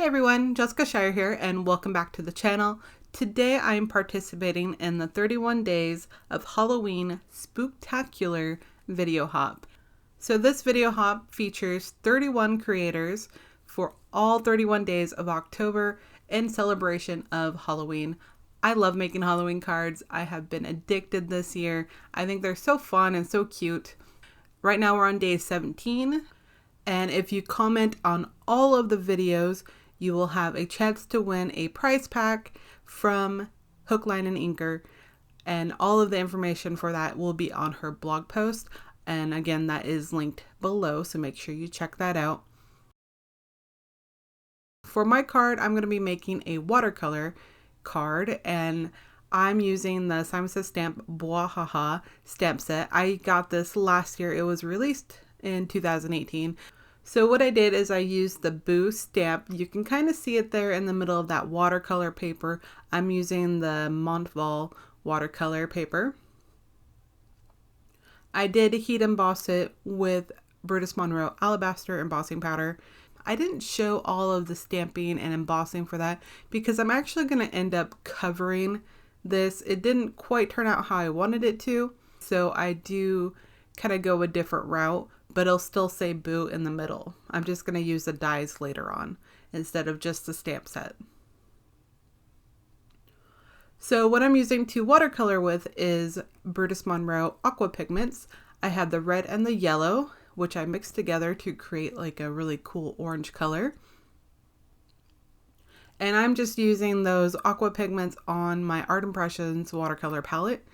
Hey everyone, Jessica Shire here and welcome back to the channel. Today I am participating in the 31 days of Halloween Spooktacular video hop. So this video hop features 31 creators for all 31 days of October in celebration of Halloween. I love making Halloween cards. I have been addicted this year. I think they're so fun and so cute. Right now we're on day 17, and if you comment on all of the videos, you will have a chance to win a prize pack from Hook, Line, and Inker, and all of the information for that will be on her blog post. And again, that is linked below, so make sure you check that out. For my card, I'm going to be making a watercolor card, and I'm using the Simon Says Stamp Bwahaha stamp set. I got this last year. It was released in 2018. So what I did is I used the Boo stamp. You can kind of see it there in the middle of that watercolor paper. I'm using the Montval watercolor paper. I did heat emboss it with Brutus Monroe Alabaster embossing powder. I didn't show all of the stamping and embossing for that because I'm actually going to end up covering this. It didn't quite turn out how I wanted it to, so I do kind of go a different route, but it'll still say Boo in the middle. I'm just going to use the dies later on instead of just the stamp set. So what I'm using to watercolor with is Brutus Monroe Aqua Pigments. I have the red and the yellow, which I mixed together to create like a really cool orange color. And I'm just using those Aqua Pigments on my Art Impressions watercolor palette.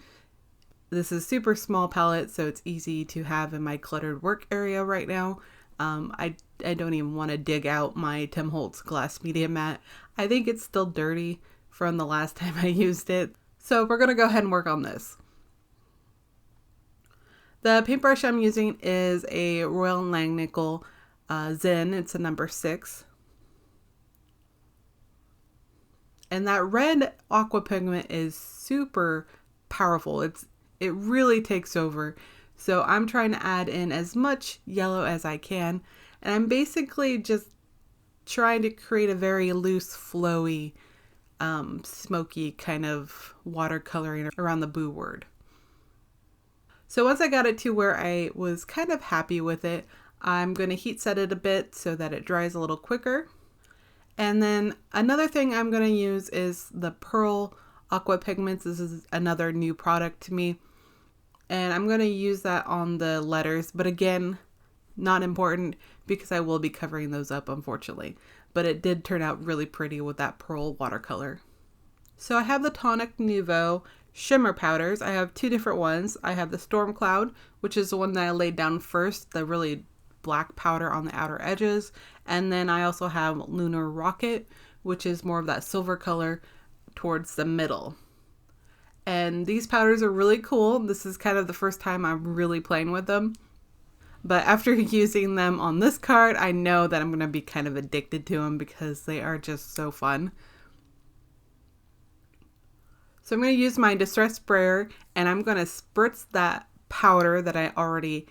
This is a super small palette, so it's easy to have in my cluttered work area right now. I don't even want to dig out my Tim Holtz glass media mat. I think it's still dirty from the last time I used it. So we're going to go ahead and work on this. The paintbrush I'm using is a Royal Langnickel Zen. It's a number 6. And that red aqua pigment is super powerful. It really takes over. So I'm trying to add in as much yellow as I can. And I'm basically just trying to create a very loose, flowy, smoky kind of watercoloring around the Boo word. So once I got it to where I was kind of happy with it, I'm going to heat set it a bit so that it dries a little quicker. And then another thing I'm going to use is the Pearl Aqua Pigments. This is another new product to me. And I'm going to use that on the letters, but again, not important because I will be covering those up, unfortunately. But it did turn out really pretty with that Pearl watercolor. So I have the Tonic Nuvo Shimmer powders. I have two different ones. I have the Storm Cloud, which is the one that I laid down first, the really black powder on the outer edges. And then I also have Lunar Rocket, which is more of that silver color towards the middle. And these powders are really cool. This is kind of the first time I'm really playing with them. But after using them on this card, I know that I'm going to be kind of addicted to them because they are just so fun. So I'm going to use my Distress Sprayer and I'm going to spritz that powder that I already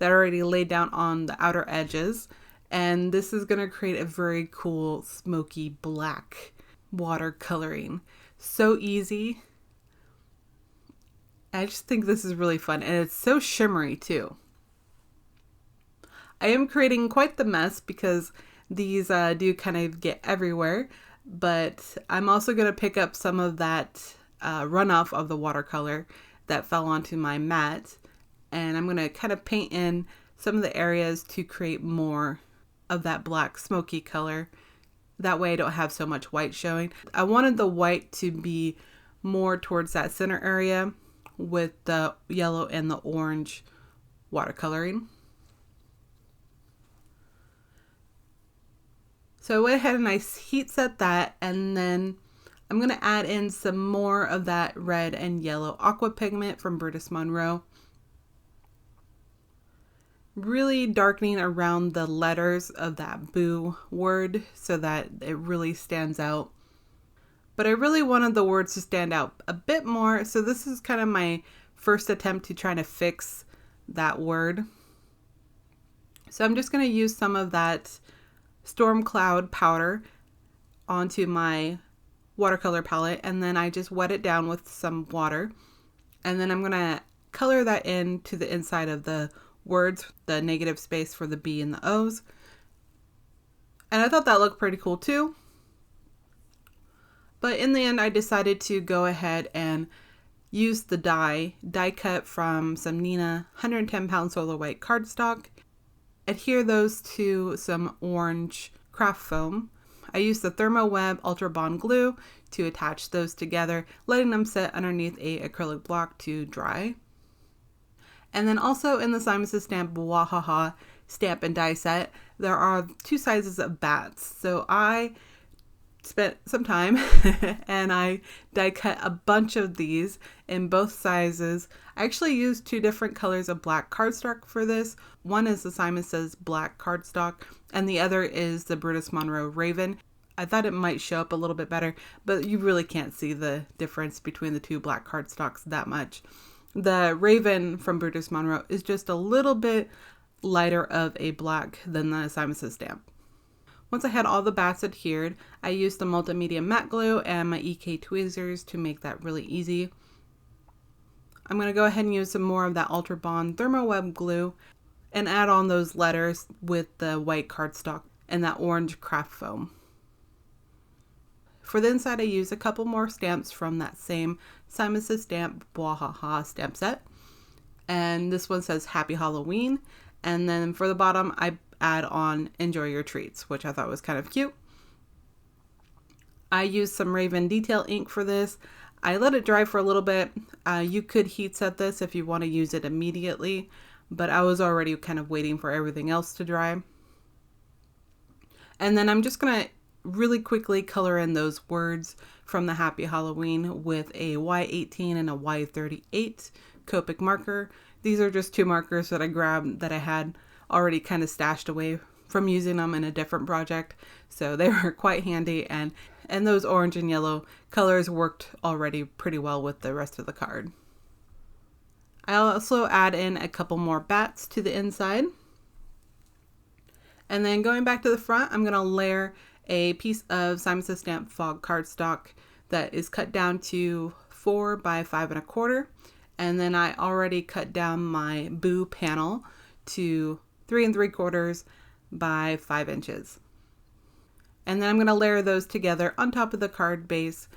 laid down on the outer edges. And this is going to create a very cool smoky black watercoloring. So easy. I just think this is really fun, and it's so shimmery too. I am creating quite the mess because these do kind of get everywhere, but I'm also going to pick up some of that runoff of the watercolor that fell onto my mat, and I'm going to kind of paint in some of the areas to create more of that black smoky color. That way I don't have so much white showing. I wanted the white to be more towards that center area with the yellow and the orange watercoloring. So I went ahead and I heat set that, and then I'm going to add in some more of that red and yellow aqua pigment from Brutus Monroe. Really darkening around the letters of that Boo word so that it really stands out. But I really wanted the words to stand out a bit more, so this is kind of my first attempt to try to fix that word. So I'm just going to use some of that Storm Cloud powder onto my watercolor palette, and then I just wet it down with some water. And then I'm going to color that in to the inside of the words, the negative space for the B and the O's. And I thought that looked pretty cool too. But in the end, I decided to go ahead and use the die cut from some Nina 110 pound solar white cardstock, adhere those to some orange craft foam. I used the ThermoWeb Ultra Bond glue to attach those together, letting them sit underneath a acrylic block to dry. And then also in the Simon Says Stamp Bwahaha stamp and die set, there are 2 sizes of bats. So I spent some time and I die cut a bunch of these in both sizes. I actually used 2 different colors of black cardstock for this. One is the Simon Says black cardstock and the other is the Brutus Monroe Raven. I thought it might show up a little bit better, but you really can't see the difference between the 2 black cardstocks that much. The Raven from Brutus Monroe is just a little bit lighter of a black than the Simon Says stamp. Once I had all the bats adhered, I used the multimedia matte glue and my EK tweezers to make that really easy. I'm going to go ahead and use some more of that Ultra Bond ThermoWeb glue and add on those letters with the white cardstock and that orange craft foam. For the inside, I used a couple more stamps from that same Simon Says Stamp Bwahaha stamp set. And this one says Happy Halloween. And then for the bottom, I add on Enjoy Your Treats, which I thought was kind of cute. I used some Raven detail ink for this. I let it dry for a little bit. You could heat set this if you want to use it immediately, but I was already kind of waiting for everything else to dry. And then I'm just going to really quickly color in those words from the Happy Halloween with a Y18 and a Y38 Copic marker. These are just 2 markers that I grabbed that I had already kind of stashed away from using them in a different project, so they were quite handy, and those orange and yellow colors worked already pretty well with the rest of the card. I also add in a couple more bats to the inside, and then going back to the front, I'm going to layer a piece of Simon Says Stamp Fog cardstock that is cut down to 4 by 5 1/4, and then I already cut down my Boo panel to 3 3/4 by 5 inches. And then I'm going to layer those together on top of the card base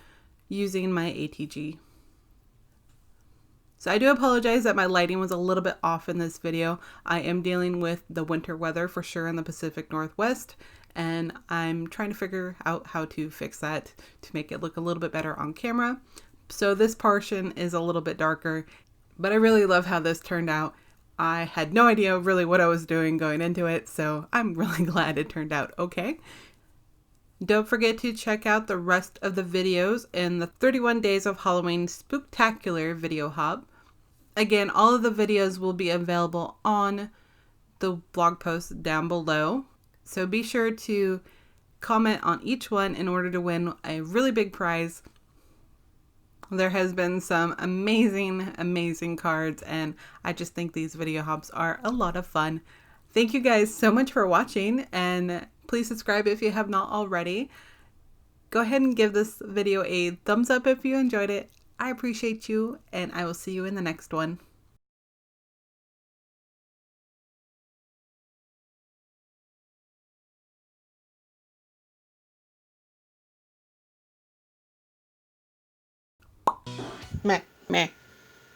using my ATG. So I do apologize that my lighting was a little bit off in this video. I am dealing with the winter weather for sure in the Pacific Northwest, and I'm trying to figure out how to fix that to make it look a little bit better on camera. So this portion is a little bit darker, but I really love how this turned out. I had no idea really what I was doing going into it, so I'm really glad it turned out okay. Don't forget to check out the rest of the videos in the 31 Days of Halloween Spooktacular video hub. Again, all of the videos will be available on the blog post down below, so be sure to comment on each one in order to win a really big prize. There has been some amazing cards, and I just think these video hubs are a lot of fun. Thank you guys so much for watching, and please subscribe if you have not already. Go ahead and give this video a thumbs up if you enjoyed it. I appreciate you, and I will see you in the next one. Meh, meh.